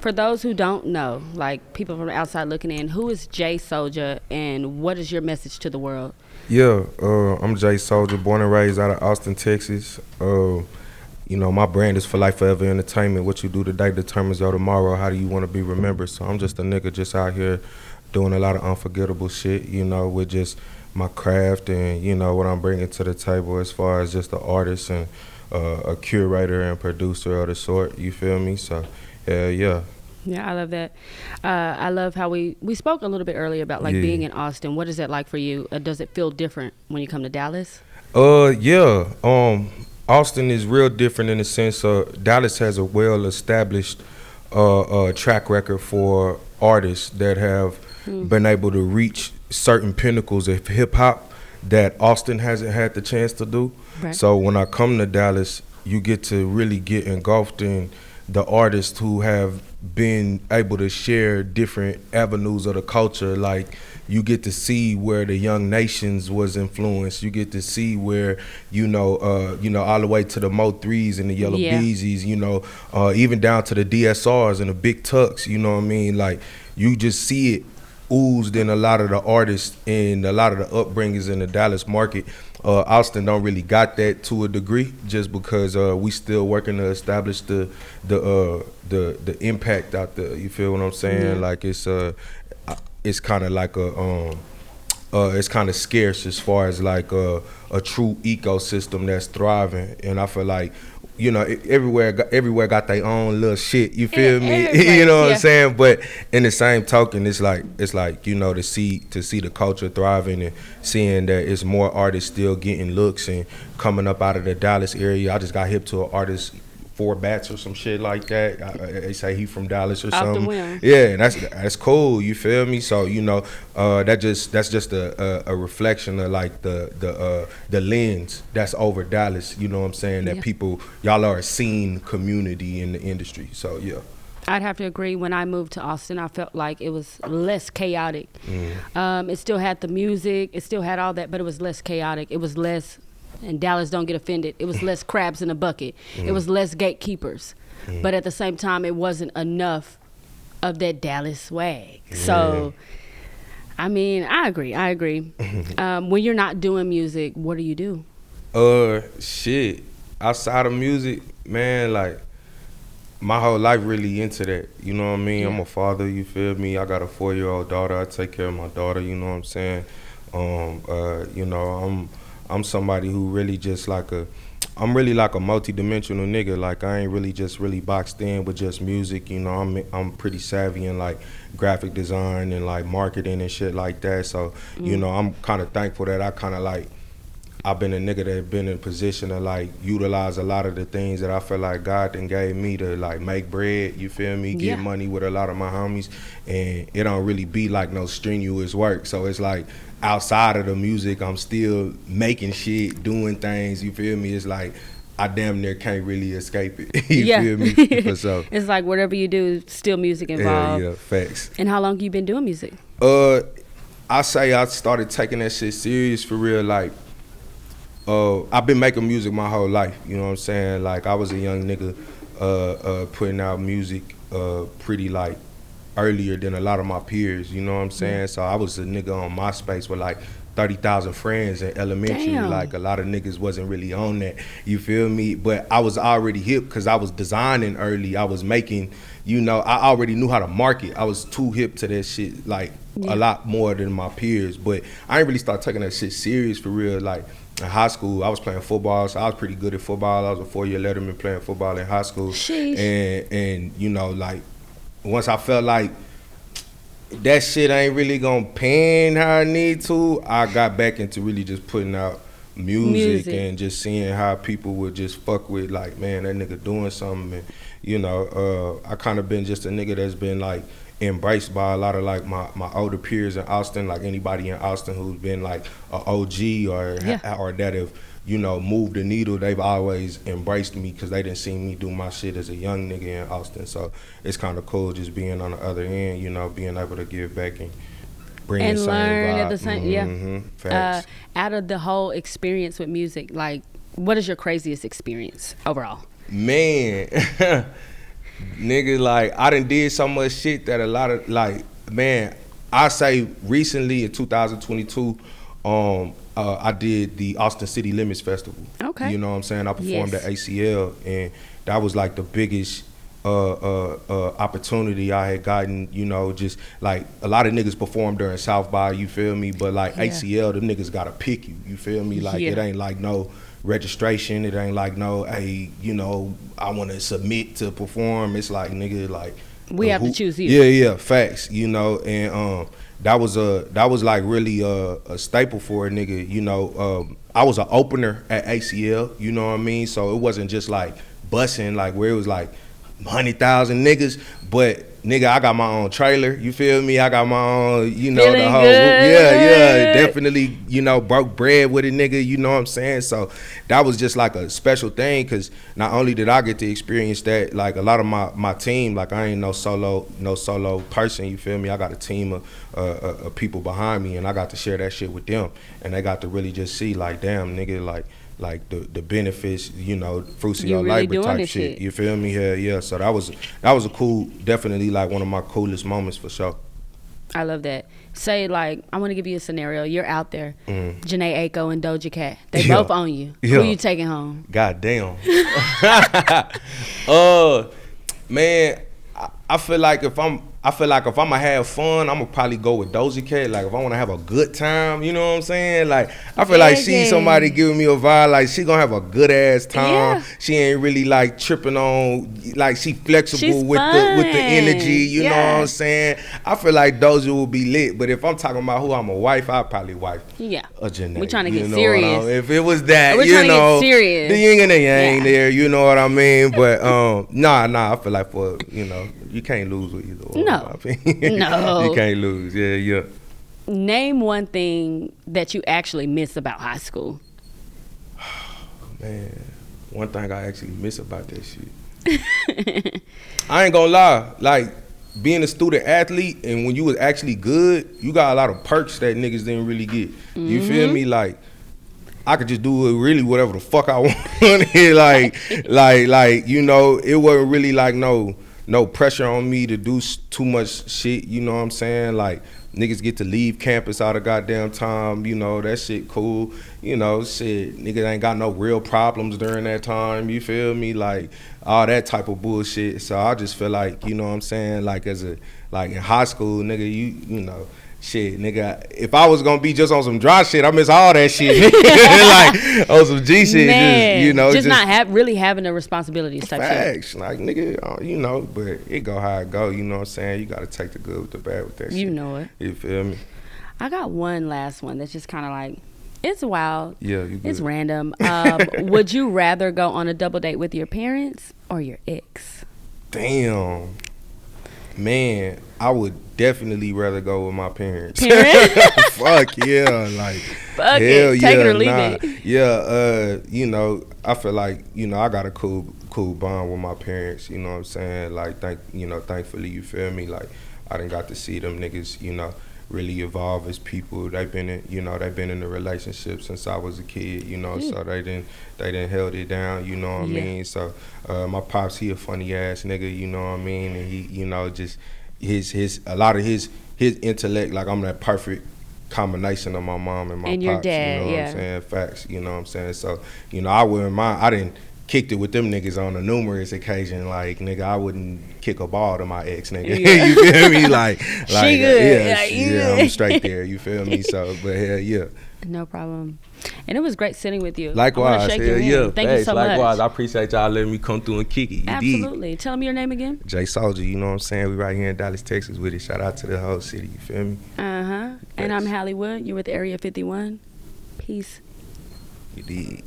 For those who don't know, like people from the outside looking in, who is Jay Soulja and what is your message to the world? Yeah, I'm Jay Soulja, born and raised out of Austin, Texas. My brand is for life, forever entertainment. What you do today determines your tomorrow. How do you want to be remembered? So I'm just a nigga just out here doing a lot of unforgettable shit, with just my craft and, what I'm bringing to the table as far as just an artist and a curator and producer of the sort, you feel me? So, yeah. Yeah, I love that. I love how we spoke a little bit earlier about like Yeah. being in Austin. What is that like for you? Does it feel different when you come to Dallas? Yeah. Austin is real different in the sense Dallas has a well established track record for artists that have been able to reach certain pinnacles of hip hop that Austin hasn't had the chance to do. Right. So when I come to Dallas, you get to really get engulfed in the artists who have been able to share different avenues of the culture. Like you get to see where the Young Nations was influenced. You get to see where all the way to the Mo threes and the Yellow Yeah. Beezies. Even down to the DSRs and the Big Tucks. You know what I mean? Like you just see it oozed in a lot of the artists and a lot of the upbringers in the Dallas market. Austin don't really got that to a degree, just because we still working to establish the impact out there. You feel what I'm saying? Yeah. Like it's kind of like it's kind of scarce as far as like a true ecosystem that's thriving, and I feel like everywhere got their own little shit. You feel me? You know what I'm saying? But in the same token, it's like to see the culture thriving and seeing that it's more artists still getting looks and coming up out of the Dallas area. I just got hip to an artist, Four Bats or some shit like that. They say he from Dallas or Off the something. whim. Yeah, and that's cool. You feel me? So that's just a reflection of like the lens that's over Dallas. You know what I'm saying? That people, y'all are a seen community in the industry. So yeah. I'd have to agree. When I moved to Austin, I felt like it was less chaotic. It still had the music, it still had all that, but it was less chaotic. It was less, and Dallas don't get offended, it was less crabs in a bucket. It was less gatekeepers. But at the same time, it wasn't enough of that Dallas swag. So, I mean, I agree. When you're not doing music, what do you do? Shit. Outside of music, man, like my whole life really into that. You know what I mean? Yeah. I'm a father, you feel me? I got a 4-year-old daughter. I take care of my daughter, you know what I'm saying? I'm somebody who really just I'm really like a multi-dimensional nigga. Like I ain't really just really boxed in with just music. I'm pretty savvy in like graphic design and like marketing and shit like that. So, I'm kind of thankful that I've been a nigga that been in a position to like utilize a lot of the things that I feel like God then gave me to like make bread, you feel me, get money with a lot of my homies, and it don't really be like no strenuous work. So it's like outside of the music, I'm still making shit, doing things, you feel me? It's like I damn near can't really escape it. You feel me? For sure. It's like whatever you do, still music involved. Yeah, facts. And how long you been doing music? I say I started taking that shit serious for real, like I've been making music my whole life, you know what I'm saying? Like I was a young nigga putting out music pretty like earlier than a lot of my peers, you know what I'm saying? So I was a nigga on MySpace with like 30,000 friends in elementary. Damn. Like a lot of niggas wasn't really on that, you feel me? But I was already hip because I was designing early. I was making, I already knew how to market. I was too hip to that shit, like a lot more than my peers. But I ain't really start taking that shit serious for real. Like in high school, I was playing football, so I was pretty good at football. I was a 4-year letterman playing football in high school. Sheesh. And like once I felt like that shit ain't really gonna pan how I need to, I got back into really just putting out music and just seeing how people would just fuck with, like, man, that nigga doing something. And I kind of been just a nigga that's been like embraced by a lot of like my older peers in Austin, like anybody in Austin who's been like a OG or that have moved the needle. They've always embraced me because they didn't see me do my shit as a young nigga in Austin. So it's kind of cool just being on the other end, being able to give back and bring and the same learn vibe. at the same Facts. Out of the whole experience with music, like what is your craziest experience overall? Man, Nigga, like, I done did so much shit that a lot of, like, man, I say recently in 2022, I did the Austin City Limits Festival. Okay. You know what I'm saying? I performed Yes. at ACL, and that was like the biggest opportunity I had gotten. You know, just like a lot of niggas perform during South by, you feel me? But like Yeah. ACL, them niggas gotta pick you. You feel me? Like Yeah. it ain't like no registration. It ain't like no, hey, you know, I want to submit to perform. It's like, nigga, like We have to choose you. Yeah, facts. You know, and that was like really a staple for a nigga. You know, I was an opener at ACL. You know what I mean? So it wasn't just like bussing, like where it was like 100,000 niggas, but nigga, I got my own trailer, you feel me? I got my own, you know, Feeling the whole, good. yeah, definitely, you know, broke bread with a nigga, you know what I'm saying? So that was just like a special thing, because not only did I get to experience that, like a lot of my team, like I ain't no solo person, you feel me? I got a team of people behind me, and I got to share that shit with them, and they got to really just see, like, damn, nigga, like the benefits, you know, fruits of You your really labor doing type this shit. shit. You feel me? Yeah. So that was a cool, definitely like one of my coolest moments for sure. I love that. Say, like, I want to give you a scenario. You're out there, Janae Aiko and Doja Cat. They Yeah. both own you. Yeah. Who you taking home? God damn. Man, I feel like if I'ma have fun, I'ma probably go with Doja Cat. Like if I wanna have a good time, you know what I'm saying? Like I feel like she's somebody giving me a vibe, like she gonna have a good ass time. Yeah. She ain't really like tripping on, like she flexible She's with fun. the energy, you know what I'm Yes. saying? I feel like Doja will be lit, but if I'm talking about who I'm a wife, I'd probably wife Yeah. a Janae. We trying to you get know serious. what I mean? If it was that, We're you trying to get know, serious. the yin and the yang Yeah. there, you know what I mean? But nah, I feel like for, you know, you can't lose with either one. No. in my opinion. No. You can't lose. Yeah. Name one thing that you actually miss about high school. Man, one thing I actually miss about that shit. I ain't gonna lie, like being a student athlete, and when you was actually good, you got a lot of perks that niggas didn't really get. You feel me? Like I could just do really whatever the fuck I wanted. like you know, it wasn't really like no pressure on me to do too much shit. You know what I'm saying? Like niggas get to leave campus out of goddamn time. You know, that shit cool. You know, shit, niggas ain't got no real problems during that time. You feel me? Like all that type of bullshit. So I just feel like, you know what I'm saying? Like like in high school, nigga, you know. Shit, nigga, if I was gonna be just on some dry shit, I miss all that shit. Like on some G shit, Man, just, you know, just not really having the responsibilities type shit. facts. Like nigga, you know, but it go how it go. You know what I'm saying? You gotta take the good with the bad with that shit. You know it. You feel me? I got one last one that's just kind of like, it's wild. Yeah, you good. It's random. Would you rather go on a double date with your parents or your ex? Damn. Man, I would definitely rather go with my parents. Fuck yeah, like Fuck hell it. yeah, Take it or leave nah. it. Yeah, you know, I feel like, you know, I got a cool bond with my parents, you know what I'm saying? Like thankfully, you feel me? Like I done got to see them niggas, you know, really evolve as people. They've been in a relationship since I was a kid, you know, so they didn't held it down, you know what I mean? So my pops, he a funny ass nigga, you know what I mean? And he, you know, just a lot of his intellect, like I'm that perfect combination of my mom and my And pops, your dad, you know yeah. what I'm saying? Facts, you know what I'm saying? So, you know, I wouldn't mind. I didn't kicked it with them niggas on a numerous occasion. Like, nigga, I wouldn't kick a ball to my ex, nigga. Yeah. You feel me? Like She good. yeah, I'm straight there. You feel me? So, but hell yeah. No problem. And it was great sitting with you. Likewise, I wanna shake hell your hand. yeah. Thank you so Likewise, much. I appreciate y'all letting me come through and kick it. You Absolutely. Tell me your name again. dig? Jay Soulja, you know what I'm saying? We right here in Dallas, Texas with it. Shout out to the whole city. You feel me? And I'm Hollywood. You're with Area 51. Peace. You dig?